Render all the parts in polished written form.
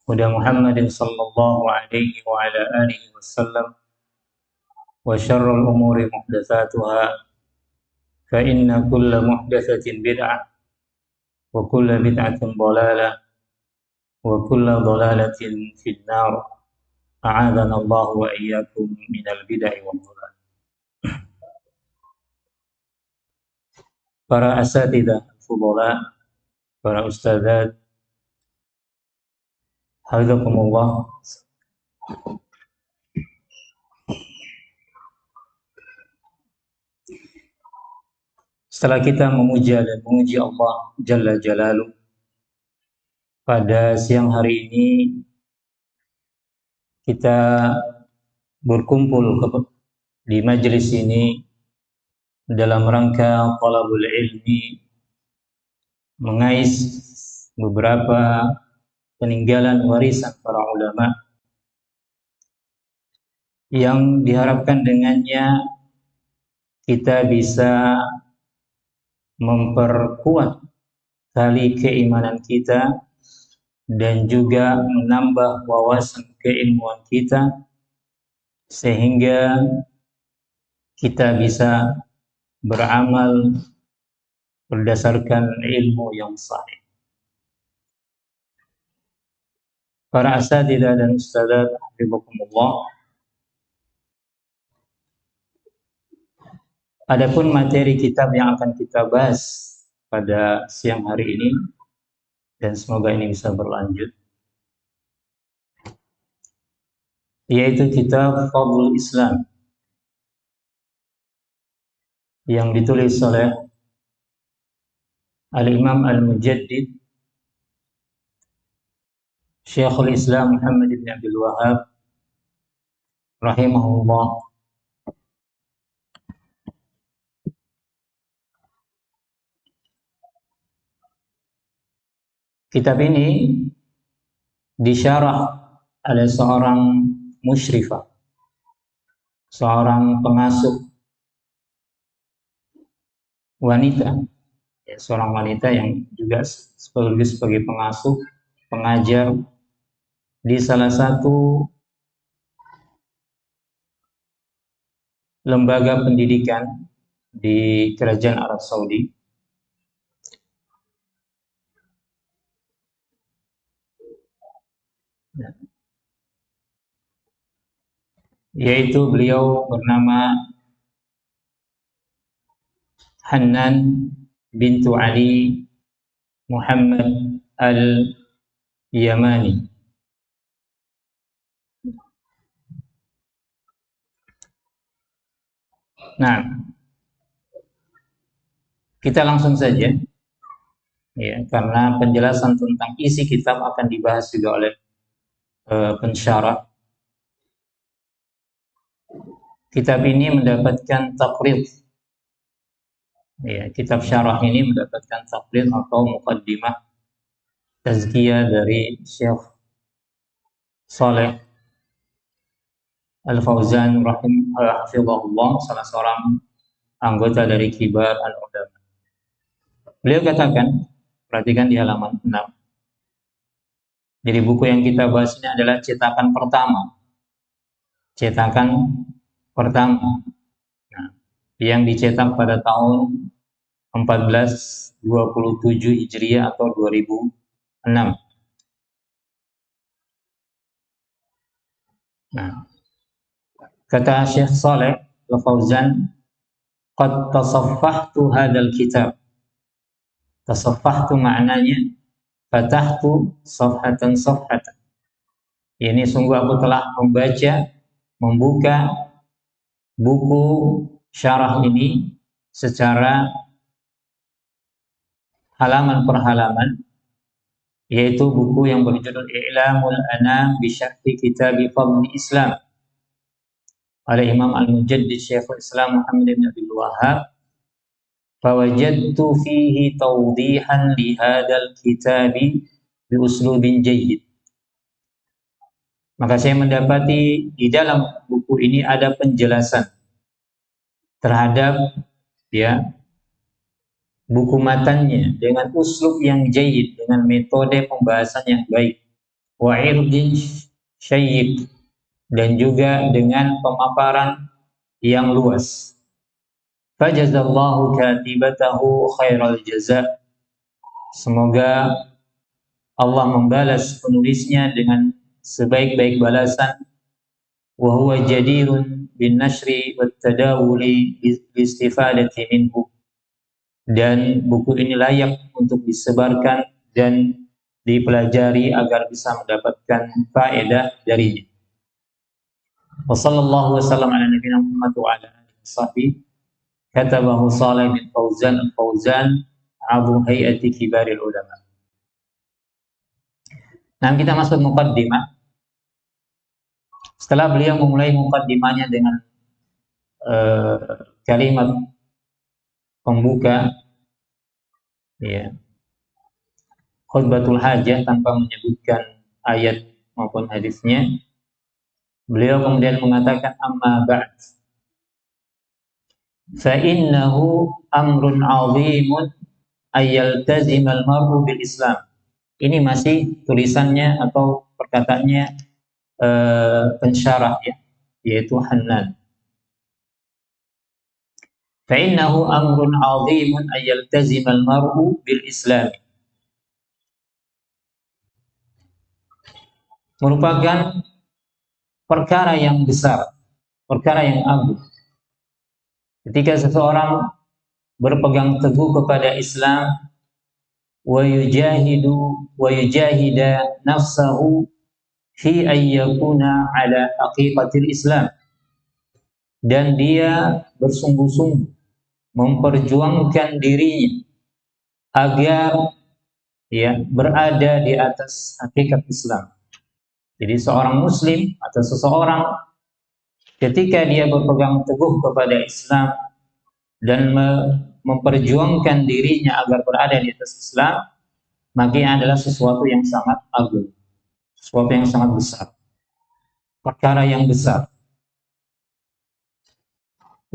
هدى محمد صلى الله عليه وعلى آله وسلم وشر الأمور محدثاتها فإن كل محدثة بدعة وكل بدعة ضلالة وكل ضلالة في النار أعاذنا الله وإياكم من البدع والضلال. Para asatidzah fudhala, para ustadzat, hafizakumullah. Setelah kita memuja dan memuji Allah Jalla Jalaluh, pada siang hari ini kita berkumpul di majelis ini dalam rangka talabul ilmi, mengais beberapa peninggalan warisan para ulama yang diharapkan dengannya kita bisa memperkuat tali keimanan kita dan juga menambah wawasan keilmuan kita sehingga kita bisa beramal berdasarkan ilmu yang sahih. Para asatidzah dan ustadzat hafizakumullah, adapun materi kitab yang akan kita bahas pada siang hari ini, dan semoga ini bisa berlanjut, yaitu kitab Fadlul Islam yang ditulis oleh Al-Imam Al-Mujaddid Syekhul Islam Muhammad bin Abdul Wahhab rahimahullah. Kitab ini disyarah oleh seorang musyrifah, seorang pengasuh wanita, seorang wanita yang juga sekaligus sebagai pengasuh, pengajar di salah satu lembaga pendidikan di Kerajaan Arab Saudi. Yaitu beliau bernama Hannan bintu Ali Muhammad Al-Yamani. Nah, kita langsung saja, ya, karena penjelasan tentang isi kitab akan dibahas juga oleh pensyarah. Kitab ini mendapatkan taqrid, ya, kitab syarah ini mendapatkan taqrid atau muqaddimah tazkiyah dari Syekh Shalih Al-Fauzan hafizahullah, salah seorang anggota dari kibar al-ulama. Beliau katakan, perhatikan di halaman 6. Jadi buku yang kita bahas ini adalah cetakan pertama. Cetakan pertama. Nah, yang dicetak pada tahun 1427 Hijriah atau 2006. Nah, kata Syekh Shalih Al-Fauzan, qad tasaffahtu hadzal kitab. Tasaffahtu maknanya fatahtu safhatan. Ini sungguh aku telah membuka buku syarah ini secara halaman per halaman, yaitu buku yang berjudul I'lamul Anam bi Syarhi Kitab Fadlul Islam oleh Imam Al-Mujaddid Syekhul Islam Muhammad bin Abdul Wahhab. Fawajadtu fihi tawdihan li hadzal kitabi bi uslubin jayyid. Maka saya mendapati di dalam buku ini ada penjelasan terhadap, ya, buku matannya dengan uslub yang jayid, dengan metode pembahasan yang baik, wa irdin syayyid, dan juga dengan pemaparan yang luas. Fajazallahu katibatahu khairal jaza. Semoga Allah membalas penulisnya dengan sebaik-baik balasan. Wa huwa jadirun bin nashri wat tadawuli bi istifadati minhu. Dan buku ini layak untuk disebarkan dan dipelajari agar bisa mendapatkan faedah darinya. Wa sallallahu wasallam ala nabiyina Muhammad wa ala alihi washabbihi. Katabahu Shalih bin Fauzan al-Fauzan Abu Hayati Kibaril Ulama. Nah, kita masuk muqaddimah. Setelah beliau memulai muqaddimahnya dengan kalimat pembuka, ya, khutbatul hajah tanpa menyebutkan ayat maupun hadisnya, beliau kemudian mengatakan amma ba'd fa innahu amrun 'azimun ayyaltazimal mar'u bil Islam. Ini masih tulisannya atau perkataannya pensyarah, ya, yaitu Hannan. Fa innahu amrun 'azimun ayyaltazimal mar'u bil Islam. Merupakan perkara yang besar, perkara yang agung. Ketika seseorang berpegang teguh kepada Islam, wa yujahida nafsahu fi ayyakuna ala haqiqatil Islam, dan dia bersungguh-sungguh memperjuangkan dirinya agar, ya, berada di atas hakikat Islam. Jadi seorang muslim atau seseorang ketika dia berpegang teguh kepada Islam dan memperjuangkan dirinya agar berada di atas Islam, maka ini adalah sesuatu yang sangat agung, sesuatu yang sangat besar, perkara yang besar.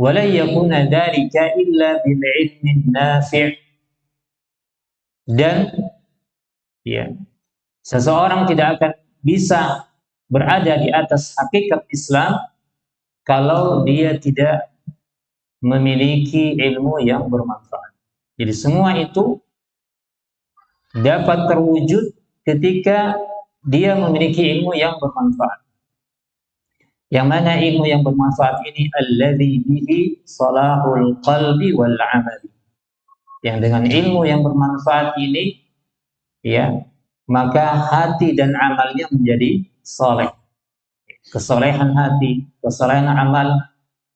Wala yakuna dzalika illa bil ilmin nafi'. Dan, ya, seseorang tidak akan bisa berada di atas hakikat Islam kalau dia tidak memiliki ilmu yang bermanfaat. Jadi semua itu dapat terwujud ketika dia memiliki ilmu yang bermanfaat. Yang mana ilmu yang bermanfaat ini alladzi bihi salahul qalbi wal amali. Yang dengan ilmu yang bermanfaat ini, ya, maka hati dan amalnya menjadi saleh. Kesolehan hati, kesolehan amal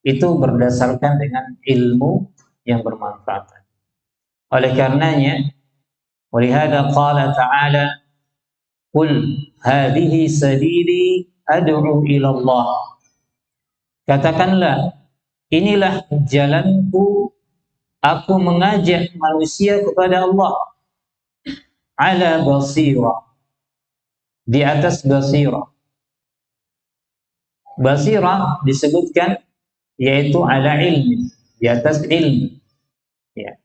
itu berdasarkan dengan ilmu yang bermanfaat. Oleh karenanya, walihada qala ta'ala, qul hadhihi sabili ad'u ila Allah. Katakanlah, inilah jalanku, aku mengajak manusia kepada Allah. Ala basirah, di atas basirah. Basirah disebutkan yaitu ala ilmi, di atas ilmu, ya.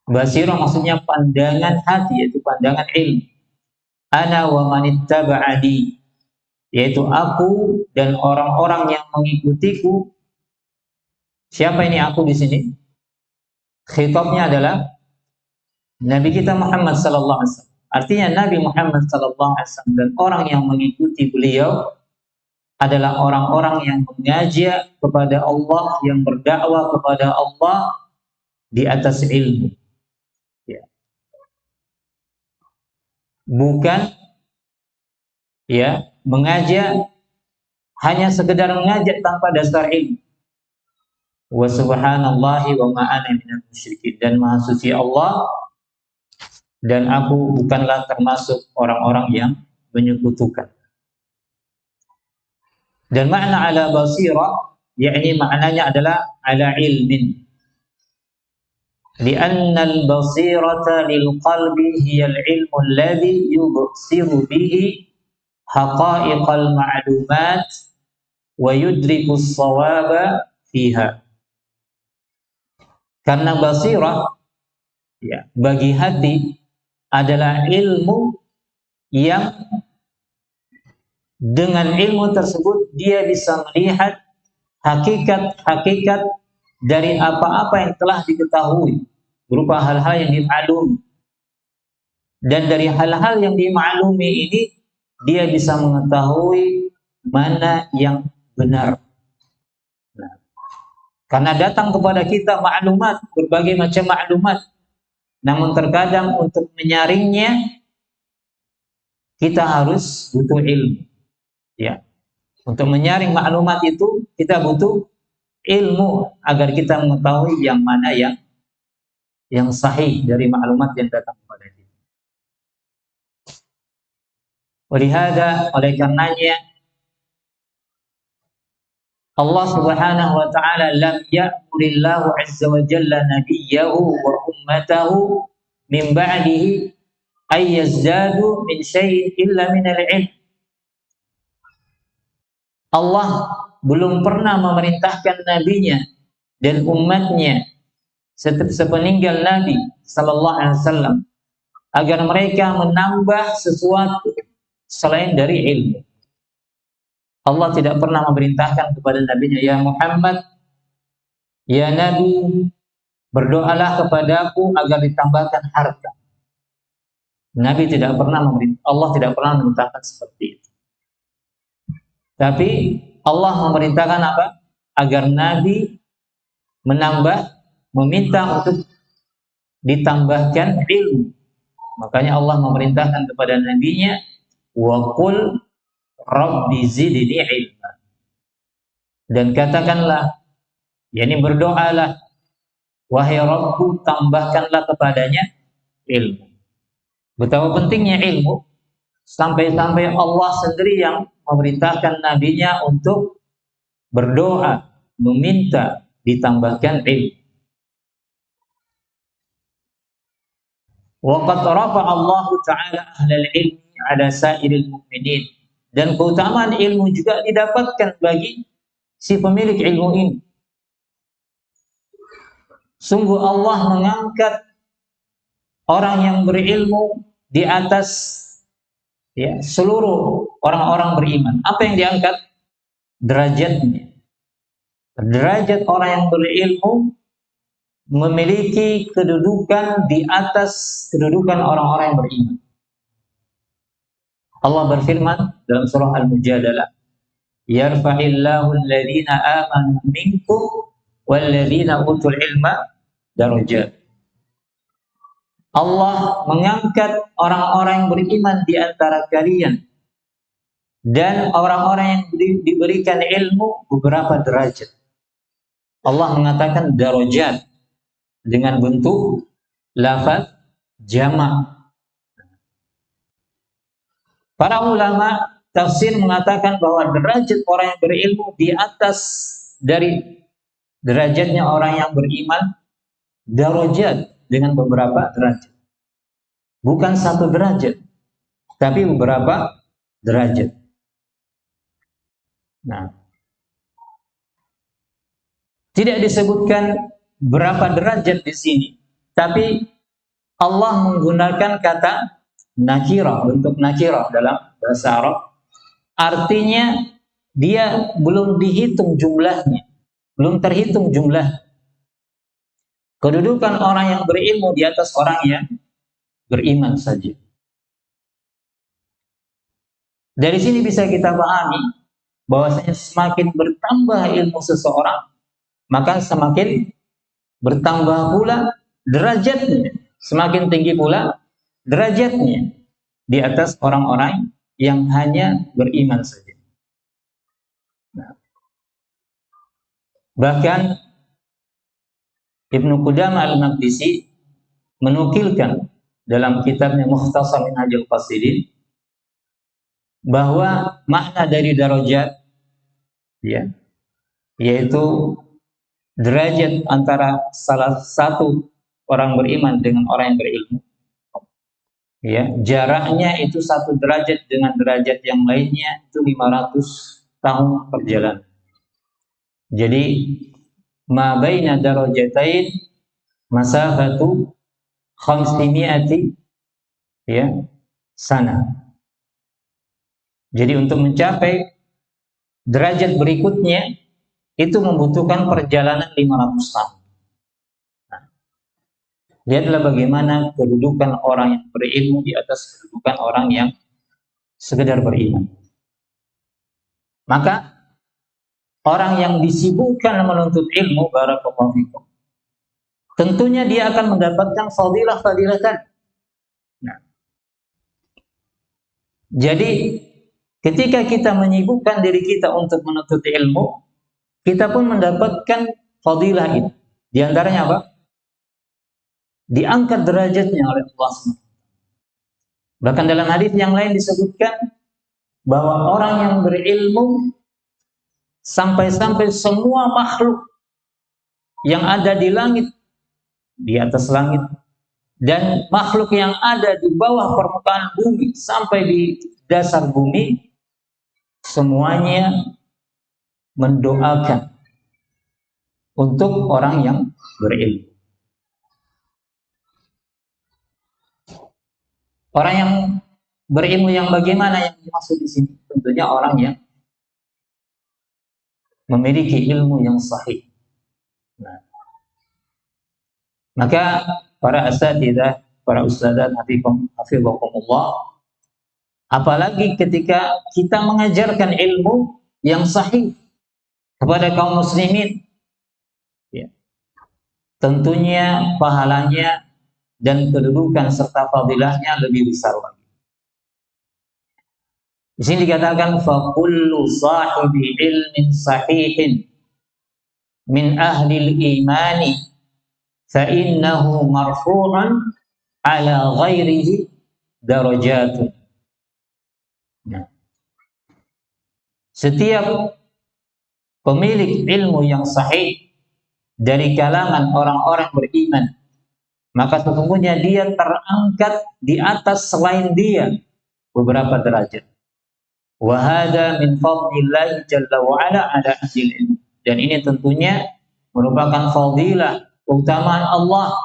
Basirah maksudnya pandangan hati, yaitu pandangan ilmu. Ana wa manittaba'ani, yaitu aku dan orang-orang yang mengikutiku. Siapa ini aku di sini? Khitabnya adalah Nabi kita Muhammad sallallahu alaihi wasallam. Artinya Nabi Muhammad sallallahu alaihi wasallam dan orang yang mengikuti beliau adalah orang-orang yang mengajak kepada Allah, yang berdakwah kepada Allah di atas ilmu. Ya. Bukan, ya, mengajak hanya sekedar mengajak tanpa dasar ilmu. Wa subhanallahi wa ma ana minal musyrikin, dan maha suci Allah dan aku bukanlah termasuk orang-orang yang menyekutukan. Dan makna ala basirah, yakni maknanya adalah ala ilmin. Lianna al-basirata lil qalbi hiya al-ilmu alladhi yubsiru bihi haqa'iqal ma'lumat wa yudriku as-shawaba fiha. Karena basirah, Ya, bagi hati adalah ilmu yang dengan ilmu tersebut dia bisa melihat hakikat-hakikat dari apa-apa yang telah diketahui berupa hal-hal yang dimaklumi, dan dari hal-hal yang dimaklumi ini dia bisa mengetahui mana yang benar. Nah, karena datang kepada kita maklumat, berbagai macam maklumat, namun terkadang untuk menyaringnya kita harus butuh ilmu. Ya, untuk menyaring maklumat itu kita butuh ilmu agar kita mengetahui yang mana yang sahih dari maklumat yang datang kepada kita. Oleh karenanya Allah Subhanahu wa taala lam ya'murillahu azza wa jalla nabiyahu wa ummatahu min ba'dihi ay yazdadu min syai'in illa min al-'ilm. Allah belum pernah memerintahkan nabinya dan umatnya sepeninggal Nabi sallallahu alaihi wasallam agar mereka menambah sesuatu selain dari ilmu. Allah tidak pernah memerintahkan kepada nabinya, ya Muhammad, ya Nabi, berdoalah kepadaku agar ditambahkan harta. Nabi tidak pernah Allah tidak pernah memerintahkan seperti itu. Tapi Allah memerintahkan apa? Agar Nabi meminta untuk ditambahkan ilmu. Makanya Allah memerintahkan kepada nabinya, wa qul rabbi zidni ilma. Dan katakanlah, yakni berdoalah, wahai Rabbku, tambahkanlah kepadanya ilmu. Betapa pentingnya ilmu, sampai-sampai Allah sendiri yang memerintahkan nabinya untuk berdoa, meminta ditambahkan ilmu. Wa qad rafa'a Allah Ta'ala ahlal ilmi ala sairil mu'minin. Dan keutamaan ilmu juga didapatkan bagi si pemilik ilmu ini. Sungguh Allah mengangkat orang yang berilmu di atas seluruh orang-orang beriman. Apa yang diangkat? Derajatnya. Derajat orang yang berilmu memiliki kedudukan di atas kedudukan orang-orang yang beriman. Allah berfirman dalam surah Al-Mujadalah, yarfa'illahu alladhina amanu minkum walladhina utul ilma darajat. Allah mengangkat orang-orang yang beriman di antara kalian dan orang-orang yang diberikan ilmu beberapa derajat. Allah mengatakan darajat dengan bentuk lafaz jamak. Para ulama tafsir mengatakan bahwa derajat orang yang berilmu di atas dari derajatnya orang yang beriman, darajat dengan beberapa derajat. Bukan satu derajat, tapi beberapa derajat. Nah, tidak disebutkan berapa derajat di sini, tapi Allah menggunakan kata nakirah, bentuk nakirah dalam bahasa Arab. Artinya dia belum dihitung jumlahnya, belum terhitung jumlah. Kedudukan orang yang berilmu di atas orang yang beriman saja. Dari sini bisa kita pahami bahwasanya semakin bertambah ilmu seseorang, maka semakin bertambah pula derajatnya, semakin tinggi pula derajatnya di atas orang-orang yang hanya beriman saja. Nah, bahkan Ibnu Qudamah Al-Maqdisi menukilkan dalam kitabnya Mukhtasar Minhajul Qasidin bahwa makna dari darajat yaitu derajat antara salah satu orang beriman dengan orang yang berilmu. Jaraknya itu satu derajat dengan derajat yang lainnya itu 500 tahun perjalanan. Jadi ma baina darajatain masafatu khamsimiati ya sana. Jadi untuk mencapai derajat berikutnya itu membutuhkan perjalanan 500 tahun. Lihatlah bagaimana kedudukan orang yang berilmu di atas kedudukan orang yang sekedar beriman. Maka orang yang disibukkan menuntut ilmu, barakallahu fikum, tentunya dia akan mendapatkan fadilah-fadilah tadi. Nah, jadi ketika kita menyibukkan diri kita untuk menuntut ilmu, kita pun mendapatkan fadilah itu. Di antaranya apa? Diangkat derajatnya oleh Allah SWT. Bahkan dalam hadis yang lain disebutkan bahwa orang yang berilmu sampai-sampai semua makhluk yang ada di langit, di atas langit, dan makhluk yang ada di bawah permukaan bumi sampai di dasar bumi, semuanya mendoakan untuk orang yang berilmu. Orang yang berilmu yang bagaimana yang dimaksud di sini? Tentunya orang yang memiliki ilmu yang sahih. Nah, maka para asatidzah, para ustadzat, hafizakumullah, apalagi ketika kita mengajarkan ilmu yang sahih kepada kaum muslimin, ya, tentunya pahalanya dan kedudukan serta fadilahnya lebih besar lagi. Di sini dikatakan faqullu sahibi ilmin sahihin min ahli al-imani fa innahu marfu'un ala ghairihi darajatun. Nah, setiap pemilik ilmu yang sahih dari kalangan orang-orang beriman, maka sesungguhnya dia terangkat di atas selain dia beberapa derajat. Wa hada min fadlillah jalla wa ala ala ahli ilm. Dan ini tentunya merupakan fadilah, keutamaan Allah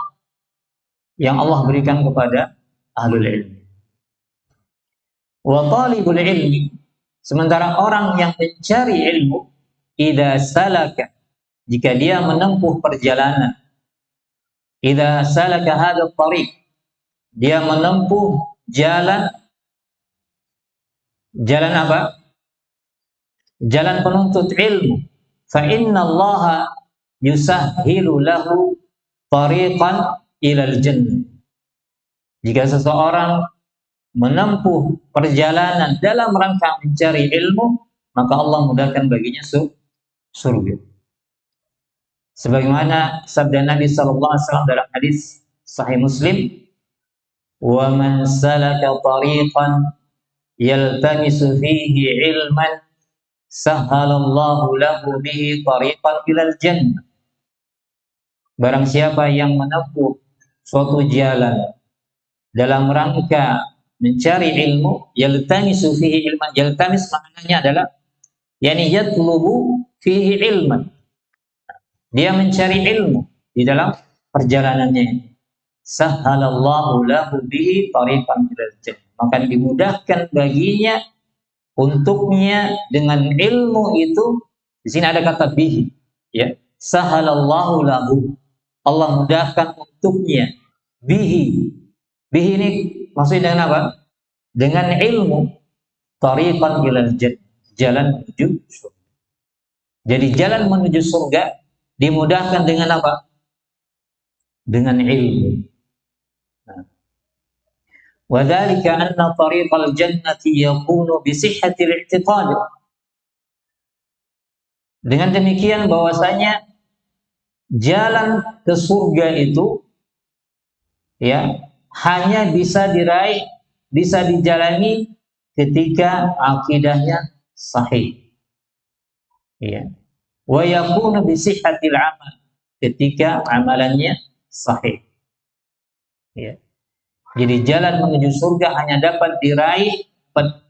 yang Allah berikan kepada ahlul ilmi. Wa talibul ilmi, sementara orang yang mencari ilmu, idza salaka, jika dia menempuh perjalanan, idza salaka hadha tariq, dia menempuh jalan apa? Jalan penuntut ilmu. Fa inna Allah yusahhilu lahu tariqan ilal jannah. Jika seseorang menempuh perjalanan dalam rangka mencari ilmu, maka Allah mudahkan baginya surga. Sebagaimana sabda Nabi sallallahu alaihi wasallam dalam hadis sahih Muslim, "Wa man salaka tariqan yaltamisu fihi ilman sahhalallahu lahu bihi tariqan ilal jannah." Barang siapa yang menempuh suatu jalan dalam rangka mencari ilmu, yaltamisu fihi ilman, yaltamis maknanya adalah yani yatlubu fihi ilman, dia mencari ilmu di dalam perjalanannya, sahhalallahu lahu bihi tariqan ilal jannah, maka dimudahkan baginya untuknya dengan ilmu itu. Di sini ada kata bihi, ya, sahhalallahu lahu, Allah mudahkan untuknya, bihi ini maksudnya dengan apa? Dengan ilmu, tariqan ilal jannah, jalan menuju surga. Jadi jalan menuju surga dimudahkan dengan apa? Dengan ilmu. Wa dzalika anna tariqal jannati yakunu bi sihhatil i'tiqad. Dengan demikian bahwasanya jalan ke surga itu, ya, hanya bisa diraih, bisa dijalani ketika akidahnya sahih. Ya. Wa yakunu bi sihhatil amal, ketika amalannya sahih. Ya. Jadi jalan menuju surga hanya dapat diraih,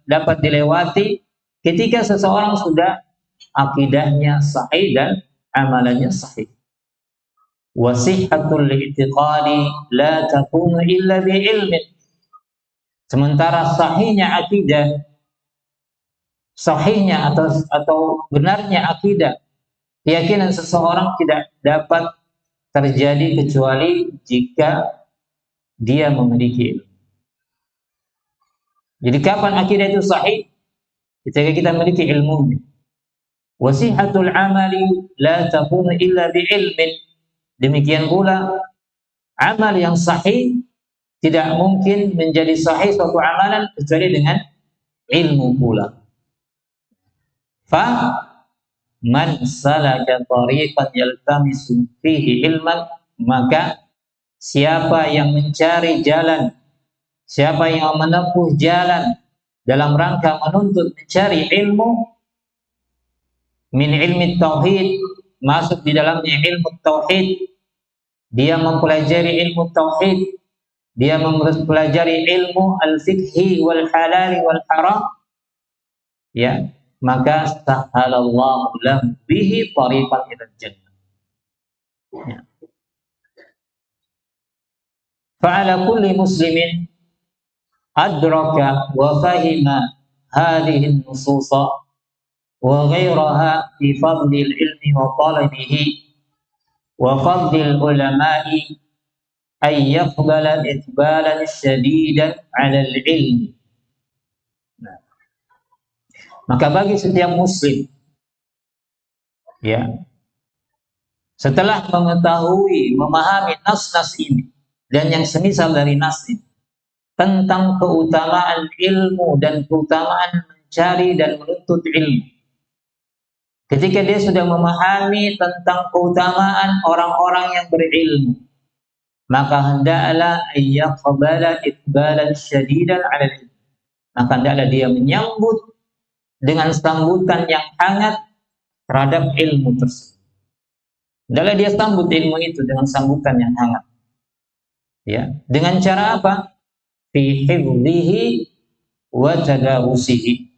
dapat dilewati ketika seseorang sudah akidahnya sahih dan amalannya sahih. wa sihhatul i'tiqadi la takunu illa bi'ilmin. Sementara sahihnya atau benarnya akidah, keyakinan seseorang tidak dapat terjadi kecuali jika dia memiliki ilmu. Jadi kapan akidah itu sahih? Ketika kita memiliki ilmunya. Wasihatul amali la takunu illa bi'ilmin. Demikian pula amal yang sahih tidak mungkin menjadi sahih suatu amalan kecuali dengan ilmu pula. Fa man salaka tariqan yaltamisu fihi ilman, maka siapa yang mencari jalan, siapa yang menempuh jalan dalam rangka menuntut mencari ilmu, min ilmi tauhid, masuk di dalamnya ilmu tauhid, dia mempelajari ilmu tauhid, dia mempelajari ilmu al-fiqhi wal halal wal haram, ya, maka sahalallahu lahu bihi tariqan ila jannah. Ya. Fa'ala kulli muslimin adraka wa fahima hadhihi an-nususa wa ghayraha fi fadlil ilmi wa talabihi wa fadlil ulama'i ay yaqbala iqbalan shadidan 'ala al-ilmi. Nah, maka bagi setiap muslim, ya, setelah mengetahui, memahami nas-nas ini dan yang semisal dari nas ini tentang keutamaan ilmu dan keutamaan mencari dan menuntut ilmu, ketika dia sudah memahami tentang keutamaan orang-orang yang berilmu, maka hendaklah ayyaqbala iqbalan syadidan 'ala al-ilm. Maka hendaklah dia menyambut dengan sambutan yang hangat terhadap ilmu tersebut. Hendaklah dia sambut ilmu itu dengan sambutan yang hangat. Ya, dengan cara apa? Fi hifdhihi wa tadarusihi.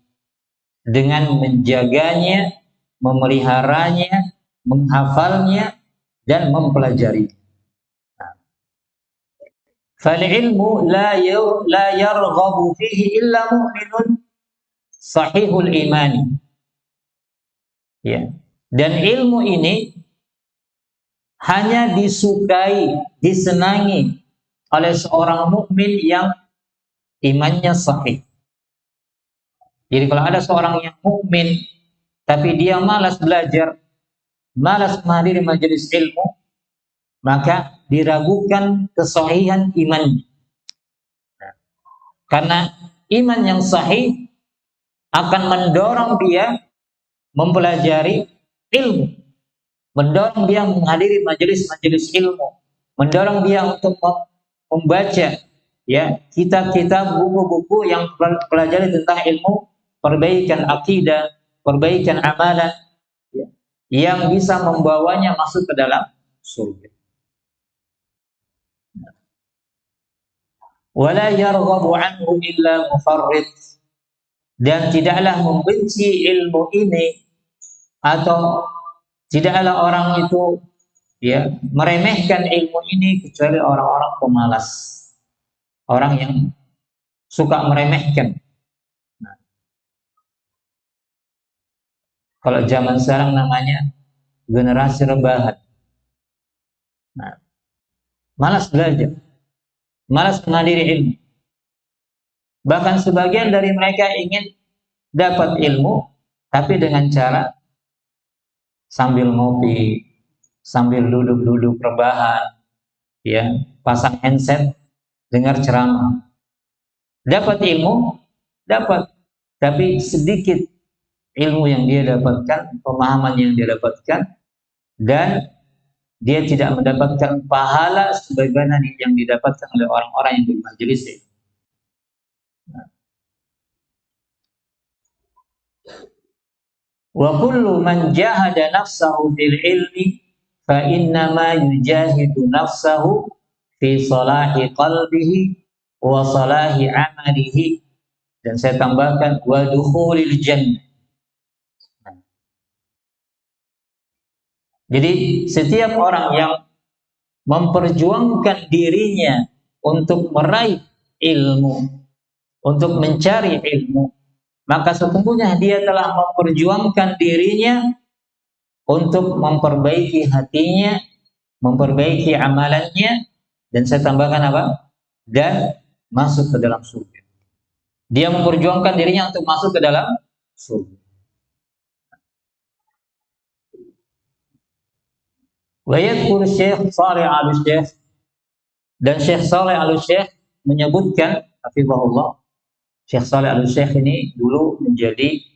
Dengan menjaganya, memeliharanya, menghafalnya, dan mempelajari. Fal ilmu la yarghabu fihi illa mu'minun sahihul imani. Ya. Dan ilmu ini hanya disukai, disenangi oleh seorang mukmin yang imannya sahih. Jadi kalau ada seorang yang mukmin tapi dia malas belajar, malas menghadiri majelis ilmu, maka diragukan kesahihan imannya. Karena iman yang sahih akan mendorong dia mempelajari ilmu, mendorong dia menghadiri majelis-majelis ilmu, mendorong dia untuk membaca, ya, kitab-kitab, buku-buku yang pelajari tentang ilmu perbaikan akidah, perbaikan amalan, ya, yang bisa membawanya masuk ke dalam surga. Wala yarghabu anhu illa mufarrid, dan tidaklah membenci ilmu ini atau tidaklah orang itu, ya, meremehkan ilmu ini kecuali orang-orang pemalas, orang yang suka meremehkan. Nah, kalau zaman sekarang namanya generasi rebahan. Nah, malas belajar, malas menghadiri ilmu. Bahkan sebagian dari mereka ingin dapat ilmu, tapi dengan cara sambil ngopi, sambil duduk-duduk rebahan, ya, pasang handset, dengar ceramah. Dapat ilmu, dapat, tapi sedikit ilmu yang dia dapatkan, pemahaman yang dia dapatkan, dan dia tidak mendapatkan pahala sebagaimana yang didapatkan oleh orang-orang yang di majelis itu. Wa kullu man jahada nafsahu fil ilmi fa innama yujahidu nafsahu fi salahi qalbihi wa salahi amalihi, dan saya tambahkan wa dukhulil jannah. Jadi setiap orang yang memperjuangkan dirinya untuk meraih ilmu, untuk mencari ilmu, maka sesungguhnya dia telah memperjuangkan dirinya untuk memperbaiki hatinya, memperbaiki amalannya, dan saya tambahkan apa? Dan masuk ke dalam surga. Dia memperjuangkan dirinya untuk masuk ke dalam surga. Wa yadhkur Syekh Shalih Al-Syekh, dan Syekh Shalih Al-Syekh menyebutkan hafizahullah, Syekh Shalih Al-Syekh ini dulu menjadi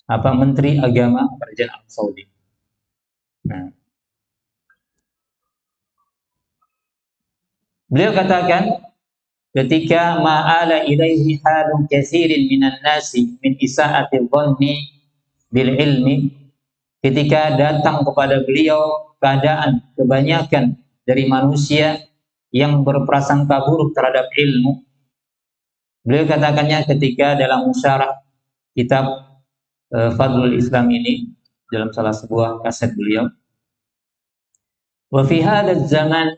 Menteri Agama Kerajaan Arab Saudi. Nah, beliau katakan ketika ma'ala ilaihi halun katsirin minan nasi min isa'ati dhanni bil ilmi, ketika datang kepada beliau keadaan kebanyakan dari manusia yang berprasangka buruk terhadap ilmu, beliau katakannya ketika dalam musyarah kitab Fadlul Islam ini, dalam salah sebuah kaset beliau, wa fi hadzal zaman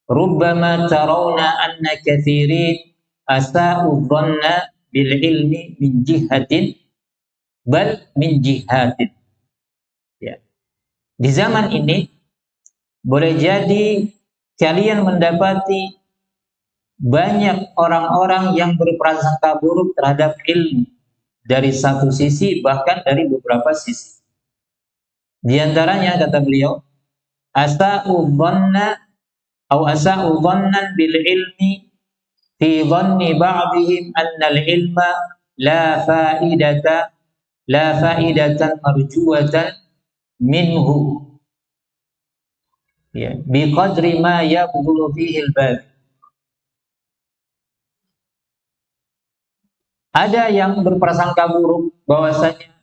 rubbama tarawna anna katsirin asa'u dhanna bil ilmi min jihatin bal min jihatin. Ya. Di zaman ini boleh jadi kalian mendapati banyak orang-orang yang berprasangka buruk terhadap ilmu dari satu sisi, bahkan dari beberapa sisi. Di antaranya kata beliau, asa'u dhanna atau asa'u dhannan bil ilmi fi dhanni ba'dihim anna al ilma la fa'idatan marjuwatan minhu, ya, bi qadri ma yabghulu fihi al bab. Ada yang berprasangka buruk bahwasanya,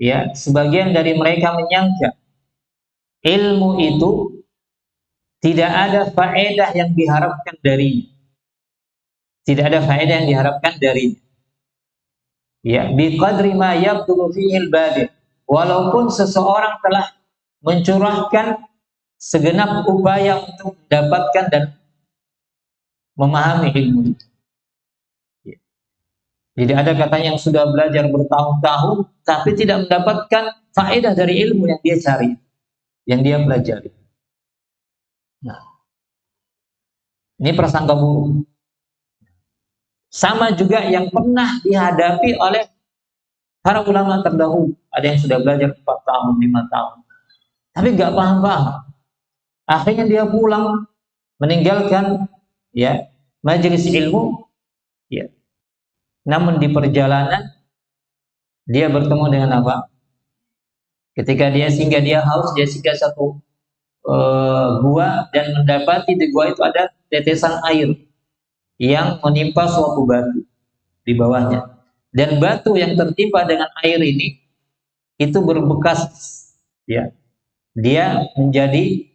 ya, sebagian dari mereka menyangka ilmu itu tidak ada faedah yang diharapkan darinya. Tidak ada faedah yang diharapkan darinya. Ya, bi qadri ma yabghulu fihi al bab. Walaupun seseorang telah mencurahkan segenap upaya untuk mendapatkan dan memahami ilmu itu. Jadi ada katanya yang sudah belajar bertahun-tahun tapi tidak mendapatkan faedah dari ilmu yang dia cari, yang dia pelajari. Nah, ini prasangka buruk. Sama juga yang pernah dihadapi oleh para ulama terdahulu. Ada yang sudah belajar 4 tahun, 5 tahun, tapi nggak paham-paham. Akhirnya dia pulang, meninggalkan, ya, majelis ilmu, ya. Namun di perjalanan dia bertemu dengan apa? Ketika dia singgah, dia haus, dia singgah satu gua, dan mendapati di gua itu ada tetesan air yang menimpa suatu batu di bawahnya. Dan batu yang tertimpa dengan air ini itu berbekas, ya. Dia menjadi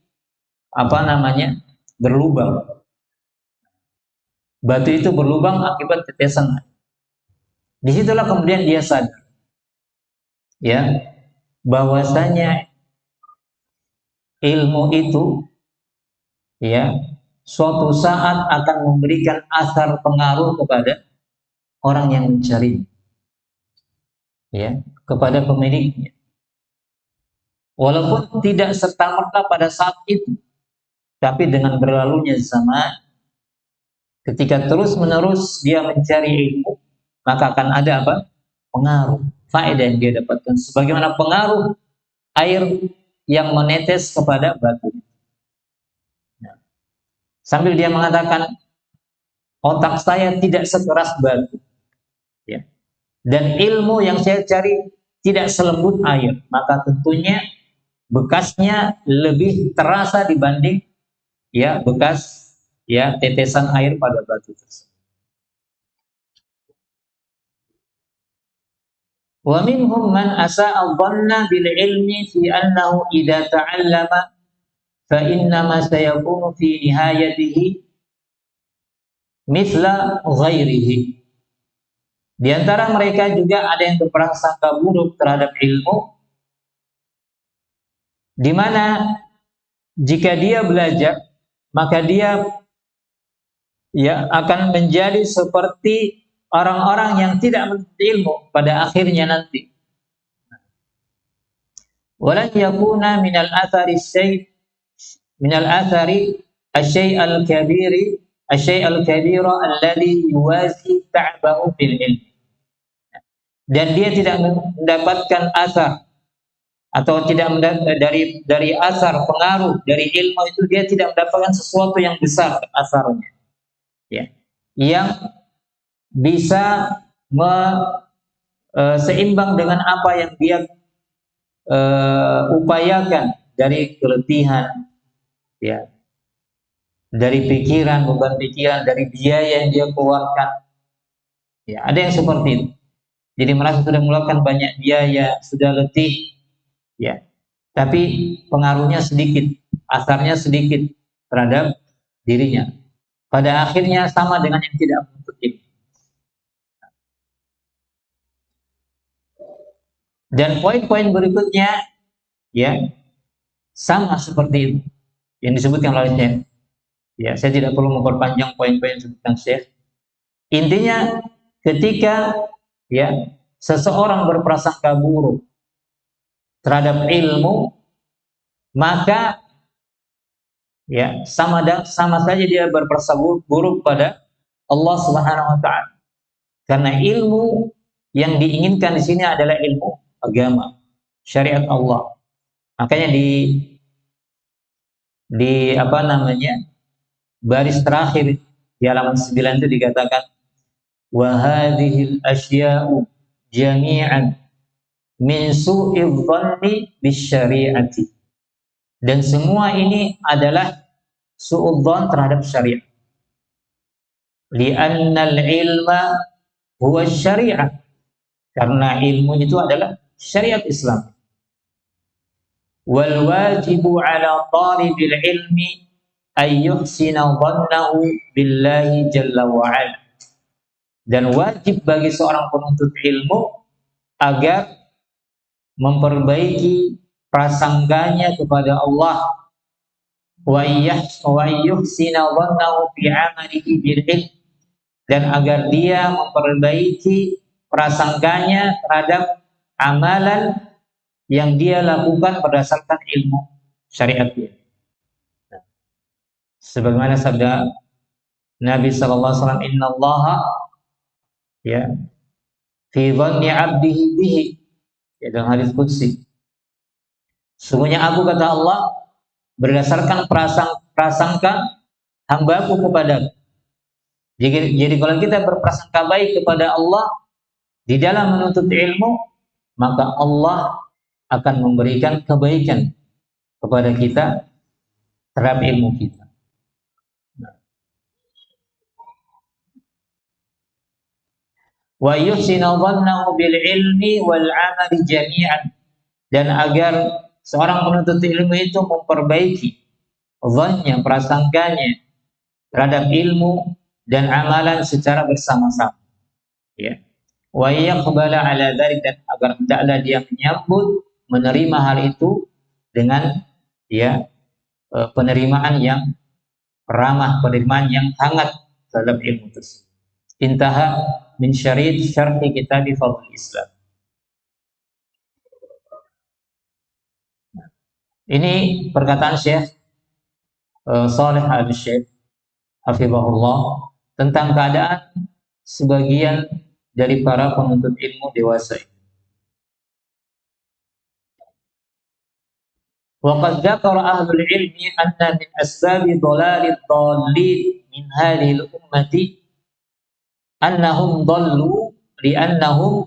berlubang. Batu itu berlubang akibat tetesan air. Disitulah kemudian dia sadar, ya, bahwasanya ilmu itu, ya, suatu saat akan memberikan asar pengaruh kepada orang yang mencari, ya, kepada pemiliknya. Walaupun tidak serta-merta pada saat itu, tapi dengan berlalunya zaman, ketika terus-menerus dia mencari ilmu, maka akan ada apa? Pengaruh, faedah yang dia dapatkan. Sebagaimana pengaruh air yang menetes kepada batu. Nah, sambil dia mengatakan, otak saya tidak sekeras batu, ya, dan ilmu yang saya cari tidak selembut air, maka tentunya bekasnya lebih terasa dibanding, ya, bekas, ya, tetesan air pada batu tersebut. Wa minhum man asa'a dhanna bil ilmi fi annahu idza ta'allama fa inna ma sayakunu fi nihayatihi mithla ghairihi. Di antara mereka juga ada yang berprasangka buruk terhadap ilmu, di mana jika dia belajar, maka dia akan menjadi seperti orang-orang yang tidak menuntut ilmu pada akhirnya nanti. Walan yakuna minal athari syai' minal athari asy-syai' al-kabiri asy-syai' al-kabira alladhi yuwazi ta'bahu bil ilm. Dan dia tidak mendapatkan asar atau tidak dari asar pengaruh dari ilmu itu, dia tidak mendapatkan sesuatu yang besar asarnya, yang bisa seimbang dengan apa yang dia upayakan dari keletihan, dari pikiran, beban pikiran, dari biaya yang dia keluarkan. Ada yang seperti itu. Jadi merasa sudah mengeluarkan banyak biaya, sudah letih, tapi pengaruhnya sedikit, asarnya sedikit terhadap dirinya. Pada akhirnya sama dengan yang tidak menuntut ilmu. Dan poin-poin berikutnya, sama seperti itu yang disebutkan oleh Syekh. Saya tidak perlu memperpanjang poin-poin yang disebutkan Syekh. Intinya, ketika seseorang berprasangka buruk terhadap ilmu, maka sama saja dia berprasangka buruk pada Allah Subhanahu wa taala. Karena ilmu yang diinginkan di sini adalah ilmu agama, syariat Allah. Makanya di baris terakhir di halaman 9 itu dikatakan wa hadhil asya'u jami'an min su'idh dhanni bisyari'ati. Dan semua ini adalah su'udzon terhadap syariat. Li'annal ilma huwa syariat. Karena ilmu itu adalah syariat Islam. Wal wajibu ala talibil ilmi ay yuhsina dhannahu billahi jalla wa ala. Dan wajib bagi seorang penuntut ilmu agar memperbaiki prasangkanya kepada Allah, wa yuhsina dhannahu fi 'amalihi bil ilm, dan agar dia memperbaiki prasangkanya terhadap amalan yang dia lakukan berdasarkan ilmu syariat dia. Sebagaimana sabda Nabi sallallahu alaihi wasallam, innallaha fi dhanni 'abdihi bihi, dalam hadis qudsi. Sungguhnya aku, kata Allah, berdasarkan prasangka hambaku kepadaku. Jadi kalau kita berprasangka baik kepada Allah di dalam menuntut ilmu, maka Allah akan memberikan kebaikan kepada kita terhadap ilmu kita. Wa yuhsinu dhannahu bil ilmi wal 'amali jami'an, dan agar seorang penuntut ilmu itu memperbaiki dhannya, prasangkanya terhadap ilmu dan amalan secara bersama-sama. Wa yaqbala 'ala dzalik, dan agar hendaklah dia menyambut, menerima hal itu dengan penerimaan yang ramah, penerimaan yang hangat terhadap ilmu tersebut. Intaha min syarih kitab Fadl Islam. Ini perkataan Syekh Shalih Al-Syekh hafizahullah tentang keadaan sebagian dari para penuntut ilmu dewasa. Wa qad dzakara ahlul ilmi anna min asbabi dhalalid dhallin min hadhihi al-ummati annahum dhallu li'annahum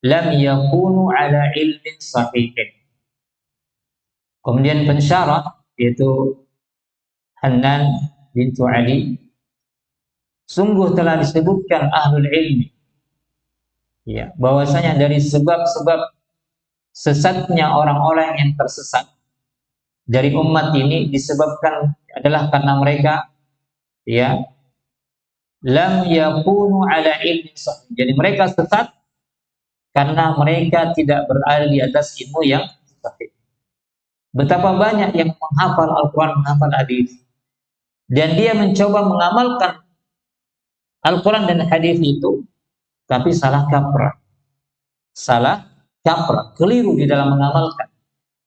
lam yakunu ala ilmin sahihin. Kemudian pensyarah yaitu Hannan bintu Ali, sungguh telah disebutkan ahlul ilmi bahwasanya dari sebab-sebab sesatnya orang-orang yang tersesat dari umat ini disebabkan adalah karena mereka lam yakunu ala ilmin sahih. Jadi mereka sesat karena mereka tidak berada di atas ilmu yang sahih. Betapa banyak yang menghafal Al-Quran, menghafal hadis, dan dia mencoba mengamalkan Al-Quran dan hadis itu, tapi salah kaprah, keliru di dalam mengamalkan,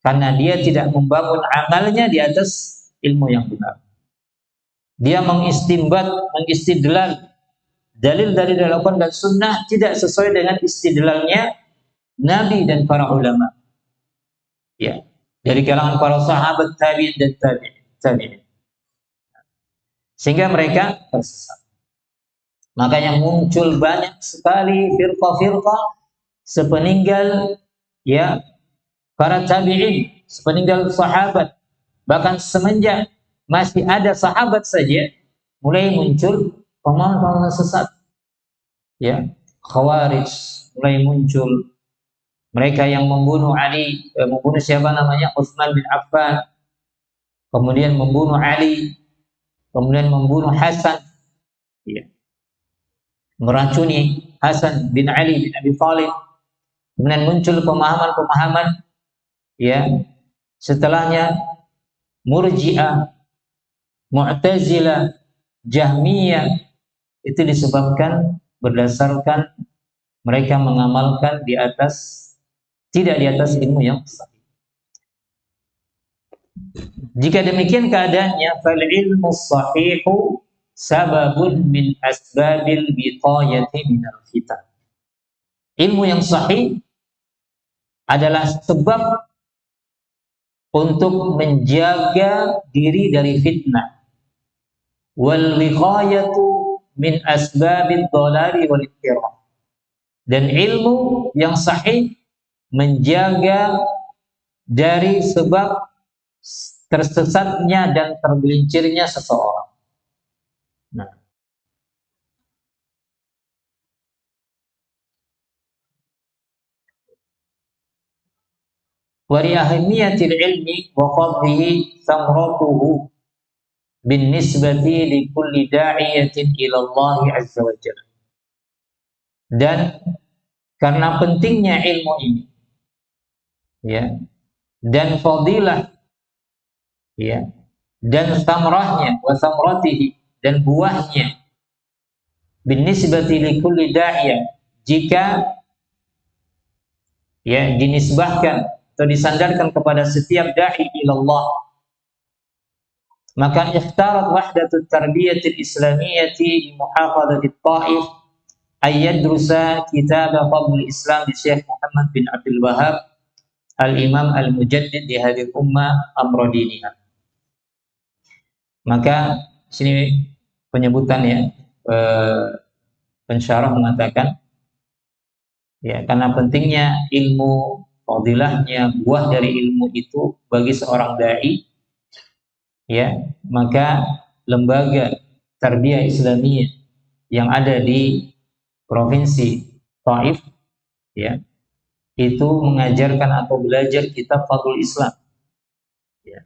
karena dia tidak membangun amalnya di atas ilmu yang benar. Dia mengistidlal dalil dari Al-Quran dan Sunnah tidak sesuai dengan istidlalnya Nabi dan para ulama. Ya, dari kalangan para sahabat, tabi'in dan tabi'in. Sehingga mereka tersesat. Makanya muncul banyak sekali firqah-firqah sepeninggal ya para tabi'in, sepeninggal sahabat, bahkan semenjak masih ada sahabat saja mulai muncul pemahaman-pemahaman sesat. Ya, Khawarij mulai muncul. Mereka yang membunuh membunuh siapa namanya? Utsman bin Affan, kemudian membunuh Ali, kemudian membunuh Hasan, ya, meracuni Hasan bin Ali bin Abi Thalib. Kemudian muncul pemahaman-pemahaman, ya, setelahnya Murji'ah, Mu'tazilah, Jahmiyah. Itu disebabkan berdasarkan mereka mengamalkan tidak di atas ilmu yang sahih. Jika demikian keadaannya, fal ilmu sahihu sababun min asbabil biqayati minal fitan. Ilmu yang sahih adalah sebab untuk menjaga diri dari fitnah. Wal wiqayatu min asbabil dhalali wal ittiraf. Dan ilmu yang sahih menjaga dari sebab tersesatnya dan tergelincirnya seseorang. Nah, wa li ahamiyatil ilmi wa fadlihi thamratuhu bin nisbati li kulli da'iyatin ila Allah azza wa jalla. Dan karena pentingnya ilmu ini, ya, dan fadilah, ya, dan samrahnya wa samratihi, dan buahnya, bin nisbati li kulli da'iyah, jika ya dinisbahkan atau disandarkan kepada setiap da'i ilallah, maka ikhtarat wahdatut tarbiyatil islamiyyati bi muhafadhatit ta'if ayyadrusa kitab fadl Islam di Syekh Muhammad bin Abdul Wahhab al-Imam al-Mujaddid di hadhihi ummah amra diniha. Maka sini penyebutan, ya, pensyarah mengatakan, ya, karena pentingnya ilmu, fadilahnya, buah dari ilmu itu bagi seorang dai, ya, maka lembaga tarbiyah Islamiyah yang ada di provinsi Taif, ya, itu mengajarkan atau belajar kitab Fadlul Islam, ya,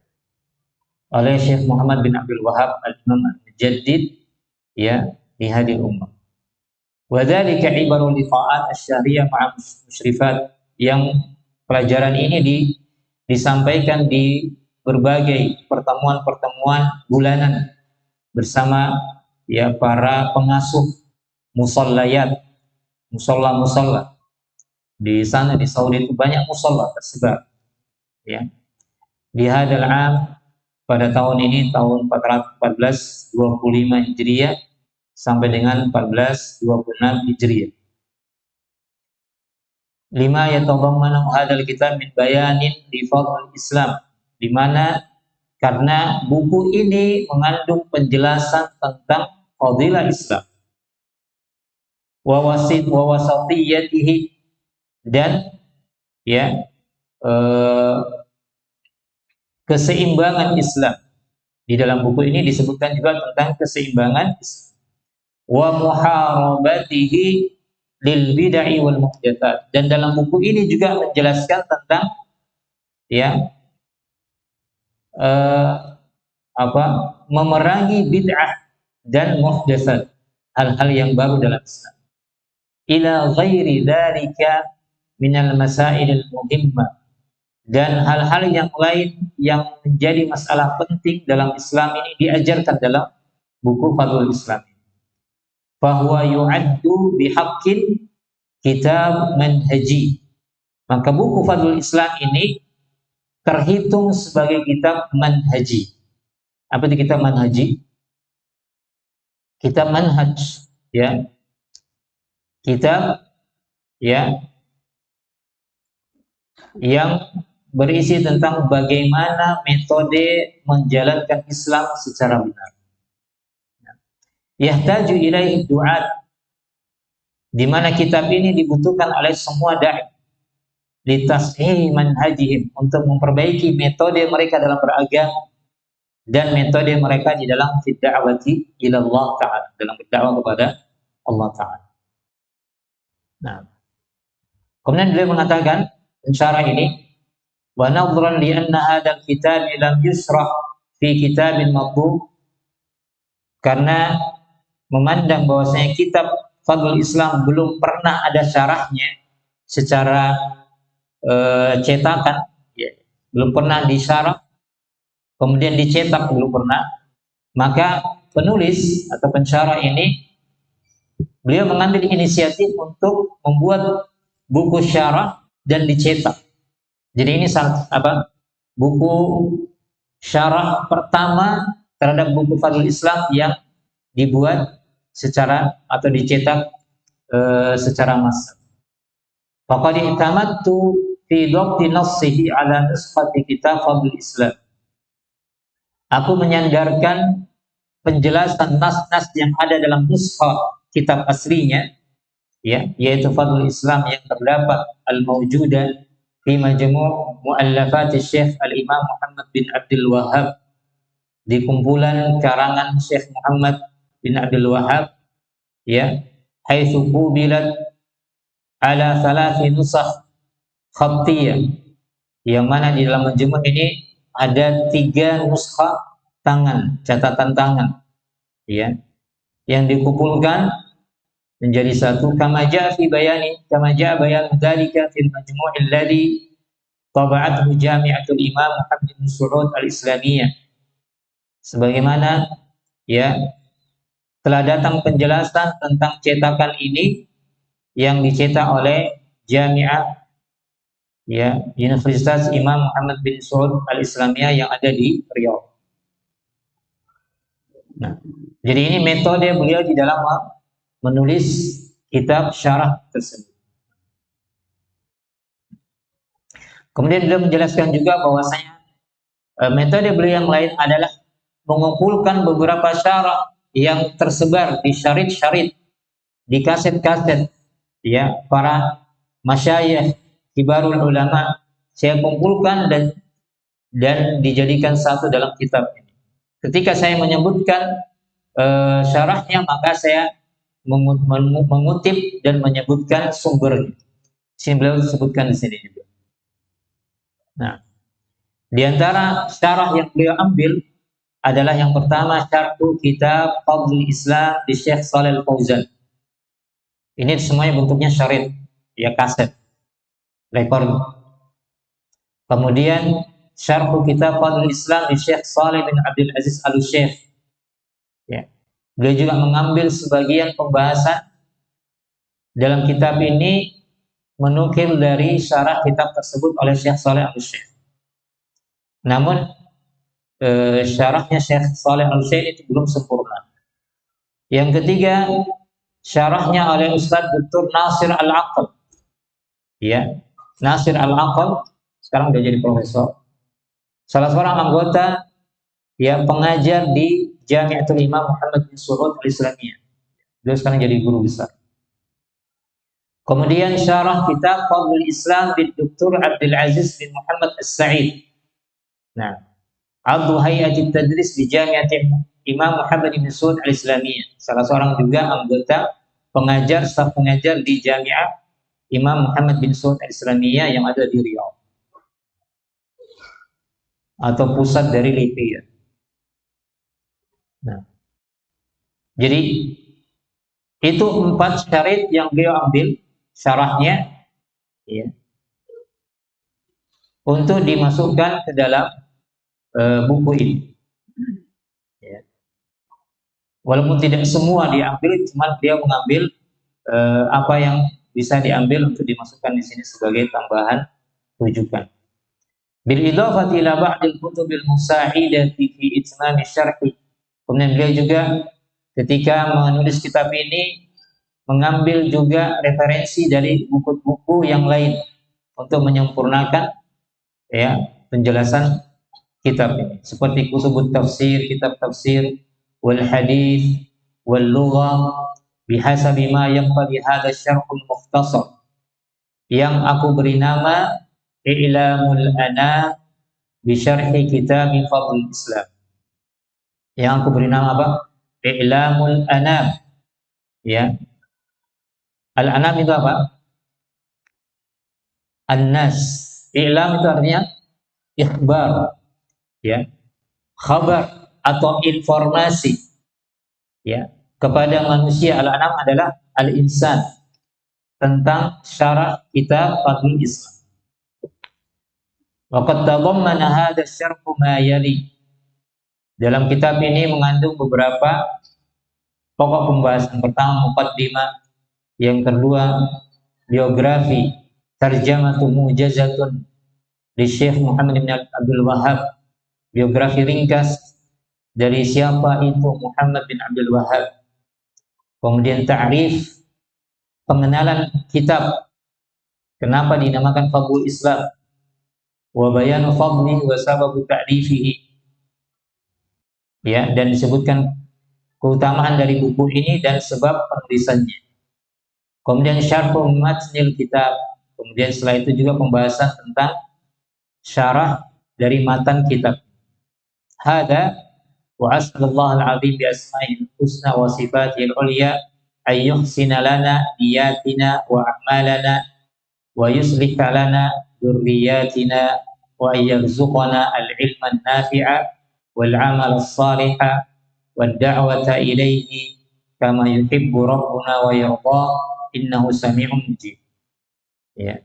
oleh Syekh Muhammad bin Abdul Wahhab al-Imam al-Mujaddid, ya, di hadhihi ummah. Wa dzalika ibarul liqa'at asy-syahriyah ma'a musyrifat, yang pelajaran ini disampaikan di berbagai pertemuan-pertemuan bulanan bersama, ya, para pengasuh musallayat, musalla di sana. Di Saudi itu banyak musalla tersebar, ya. Di hadal am, pada tahun ini, tahun 1425 Hijriah sampai dengan 1426 Hijriah. Lima yatadhammanu hadal kitab min bayanin li fadl Islam, di mana karena buku ini mengandung penjelasan tentang fadilah Islam, wa wasatiyatihi, dan, ya, keseimbangan Islam. Di dalam buku ini disebutkan juga tentang keseimbangan Islam. Wa muharabatihi lil bid'ah wal muhdatsat, dan dalam buku ini juga menjelaskan tentang, ya, memerangi bid'ah dan muhdatsat, hal-hal yang baru dalam Islam. Ila ghairi dzalika minal masailil muhimmah, dan hal-hal yang lain yang menjadi masalah penting dalam Islam ini diajarkan dalam buku Fadlul Islam. Fahuwa yu'addu bihaqqin kitab manhaji. Maka buku Fadlul Islam ini terhitung sebagai kitab manhaji. Apa itu kitab manhaji? Kitab manhaj, ya. Kitab, ya, yang berisi tentang bagaimana metode menjalankan Islam secara benar. Yahtaju ilaihi du'at, di mana kitab ini dibutuhkan oleh semua dai litashih manhajihim, untuk memperbaiki metode mereka dalam beragama dan metode mereka di dalam da'wati ila Allah Ta'ala, dalam berdakwah kepada Allah Ta'ala. Nah, kemudian beliau mengatakan cara ini, wa nadhran li anna hadzal kitab lam yusrah fi kitabin matbu, karena memandang bahwasanya kitab Fadlul Islam belum pernah ada syarahnya secara cetakan, ya, belum pernah disyarah, kemudian dicetak belum pernah, maka penulis atau pensyarah ini beliau mengambil inisiatif untuk membuat buku syarah dan dicetak. Jadi ini buku syarah pertama terhadap buku Fadlul Islam yang dibuat secara atau dicetak secara massal. Faqad i'tamadtu fi dhabti nassihi ala nuskhati kitab Fadlul Islam. Aku menyandarkan penjelasan nas-nas yang ada dalam nuskha kitab aslinya, ya, yaitu Fadlul Islam yang terdapat al-mawjudah fi majmu' mu'allafat Syekh al-Imam Muhammad bin Abdul Wahhab, di kumpulan karangan Syekh Muhammad bin Abdul Wahhab, ya, haitsu qubilat ala thalathi nusakh khattiyah, yang mana di dalam majmu' ini ada 3 nuskha tangan, catatan tangan, ya, yang dikumpulkan menjadi satu. Kama ja'a bayan dzalika fil majmu' alladhi taba'athu Jami'atul Imam Muhammad bin Saud al-Islamiyah, sebagaimana, ya, telah datang penjelasan tentang cetakan ini yang dicetak oleh Jami'ah, ya, Universitas Imam Muhammad bin Saud al-Islamiyah yang ada di Riyadh. Nah, jadi ini metode beliau di dalam menulis kitab syarah tersebut. Kemudian beliau menjelaskan juga bahwasanya metode beliau yang lain adalah mengumpulkan beberapa syarah yang tersebar di syarit-syarit, di kaset-kaset, ya, para masyayikh kibarul ulama. Saya kumpulkan dan dijadikan satu dalam kitab ini. Ketika saya menyebutkan syarahnya, maka saya mengutip dan menyebutkan sumbernya. Sini beliau sebutkan di sini juga. Nah, di antara syarah yang beliau ambil adalah yang pertama, syarhu kitab Fadlul Islam di Syekh Shalih Al-Fauzan. Ini semuanya bentuknya syarit, ya, kaset, rekor. Kemudian syarhu kitab Fadlul Islam di Syekh Shalih bin Abdul Aziz Al-Syekh, ya. Beliau juga mengambil sebagian pembahasan dalam kitab ini, menukil dari syarah kitab tersebut oleh Syekh Shalih Al-Syekh. Namun syarahnya Syekh Shalih Al-Syekh itu belum sempurna. Yang ketiga, syarahnya oleh Ustaz Dr. Nasir Al-Aqal, ya, Nasir Al-Aqal sekarang sudah jadi profesor, salah seorang anggota, ya, pengajar di Jami'atul Imam Muhammad bin Saud al-Islamiyah. Beliau sekarang jadi guru besar. Kemudian syarah kitab Fadlul Islam bin Dr. Abdul Aziz bin Muhammad As-Sa'id. Nah, Abdu Hayati Tadris di Jami'atul Imam Muhammad bin Saud al-Islamiyah, salah seorang juga anggota pengajar, staf pengajar di Jami'ah Imam Muhammad bin Saud al-Islamiyah yang ada di Riyadh, atau pusat dari LIPI, ya. Nah, jadi itu 4 syarit yang beliau ambil syarahnya, ya. untuk dimasukkan ke dalam buku ini. Ya. Walaupun tidak semua diambil, cuma dia mengambil apa yang bisa diambil untuk dimasukkan di sini sebagai tambahan rujukan. Bil idhafati ila ba'dil kutubil musa'idati fi itmam syarhi. Kemudian beliau juga ketika menulis kitab ini mengambil juga referensi dari buku-buku yang lain untuk menyempurnakan ya penjelasan kitab ini, seperti kutubut tafsir, kitab tafsir, wal hadis, wal lughah, bihasabi ma yanqadi hadha syarhul mukhtasar, yang aku beri nama I'lamul Anam bi syarhi kitab Fadlul Islam. Yang aku beri nama apa? I'lamul Anam. Ya. Al-Anam itu apa? An-Nas. I'lam itu artinya ikhbar, ya. Khabar atau informasi, ya, kepada manusia. Al-Anam adalah al-insan, tentang syarah kitab Fadlul Islam. Waqad tadammana hadha syarhu ma yali. Dalam kitab ini mengandung beberapa pokok pembahasan. Pertama, muqaddimah. Yang kedua, biografi, tarjamatu mujazatun di Syekh Muhammad bin Abdul Wahhab, biografi ringkas dari siapa itu Muhammad bin Abdul Wahhab. Kemudian ta'rif, pengenalan kitab, kenapa dinamakan Fadlul Islam, wa bayanu fadli wa sababu ta'rifihi, ya, dan disebutkan keutamaan dari buku ini dan sebab penulisannya. Kemudian syarhu matnil kitab, kemudian setelah itu juga pembahasan tentang syarah dari matan kitab. Hada wa as'alullah al-azim bi asma'il husna wa sifatil ulya ay yuhsina lana niyatina wa a'malana wa yuslih lana dzurriyyatina wa yarzuqana al-ilma an-nafi'a wal 'amal as-saliha wad da'wata ilaihi kama yuhibbu rabbuna wa yarda innahu sami'un mujib. Ya.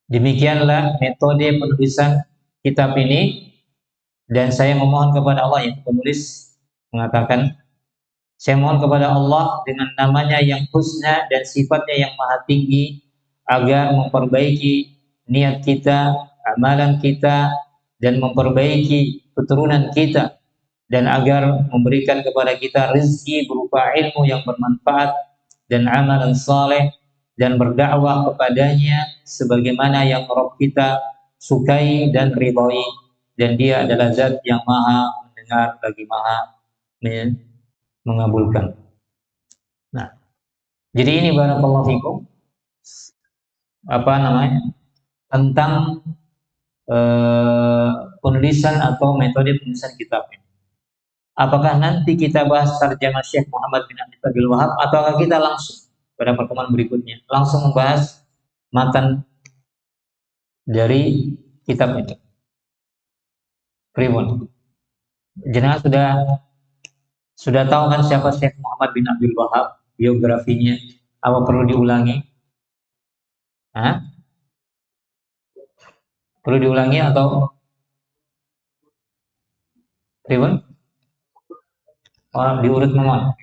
Demikianlah metode penulisan kitab ini, dan saya memohon kepada Allah, yang penulis mengatakan, saya mohon kepada Allah dengan namanya yang husna dan sifatnya yang maha tinggi agar memperbaiki niat kita, amalan kita, dan memperbaiki keturunan kita, dan agar memberikan kepada kita rezeki berupa ilmu yang bermanfaat dan amalan saleh, dan berdakwah kepadanya sebagaimana yang Rabb kita sukai dan ridhai, dan dia adalah zat yang maha mendengar lagi maha mengabulkan. Nah, jadi ini barakallahu fikum tentang penulisan atau metode penulisan kitab ini. Apakah nanti kita bahas tarjamah Syekh Muhammad bin Abdul Wahhab, ataukah kita langsung pada pertemuan berikutnya langsung membahas matan dari kitab ini? Pribun, jenengan sudah tahu kan siapa Syekh Muhammad bin Abdul Wahhab, biografinya? Apa perlu diulangi? Hah? Perlu diulangi atau pribun? Orang diurut memang.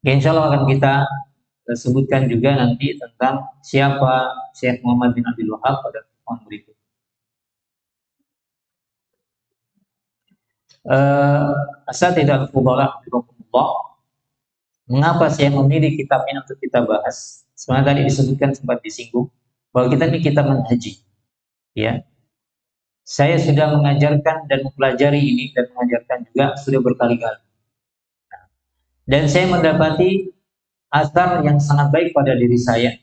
Insya Allah akan kita sebutkan juga nanti tentang siapa Syekh Muhammad bin Abdul Wahhab pada pertemuan berikut. Asatidzal fudhala, mengapa saya memilih kitab ini untuk kita bahas? Sebenarnya tadi disebutkan, sempat disinggung bahwa kita ini kitab manhaji, ya. Saya sudah mengajarkan dan mempelajari ini dan mengajarkan juga sudah berkali-kali. Dan saya mendapati asar yang sangat baik pada diri saya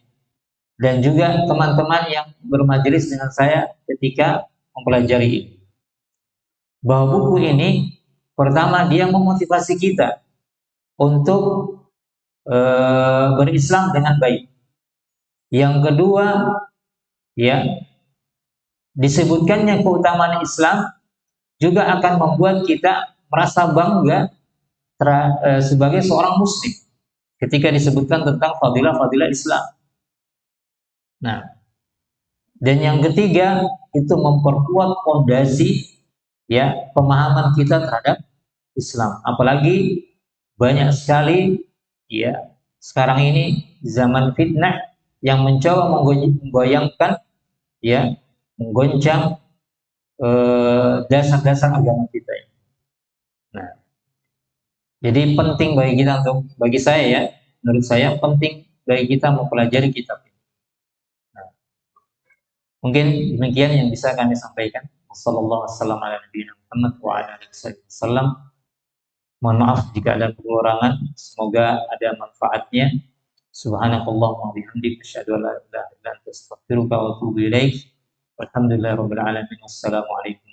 dan juga teman-teman yang bermajelis dengan saya ketika mempelajari ini. Bahwa buku ini, pertama, dia memotivasi kita untuk berislam dengan baik. Yang kedua, ya, disebutkannya keutamaan Islam juga akan membuat kita merasa bangga sebagai seorang muslim ketika disebutkan tentang fadilah-fadilah Islam. Nah, Dan yang ketiga itu memperkuat fondasi ya pemahaman kita terhadap Islam. Apalagi banyak sekali ya sekarang ini zaman fitnah yang mencoba menggoyangkan ya menggoncang dasar-dasar agama kita. Nah, jadi penting bagi kita bagi saya ya, menurut saya penting bagi kita mempelajari kitab. Nah, mungkin demikian yang bisa kami sampaikan. Wassalamualaikum. Mohon maaf jika ada kekurangan, semoga ada manfaatnya. Subhanakallahumma wa bihamdika asyhadu an la ilaha illa anta astaghfiruka wa atubu ilaik. Walhamdulillahirabbil alamin. Wassalamualaikum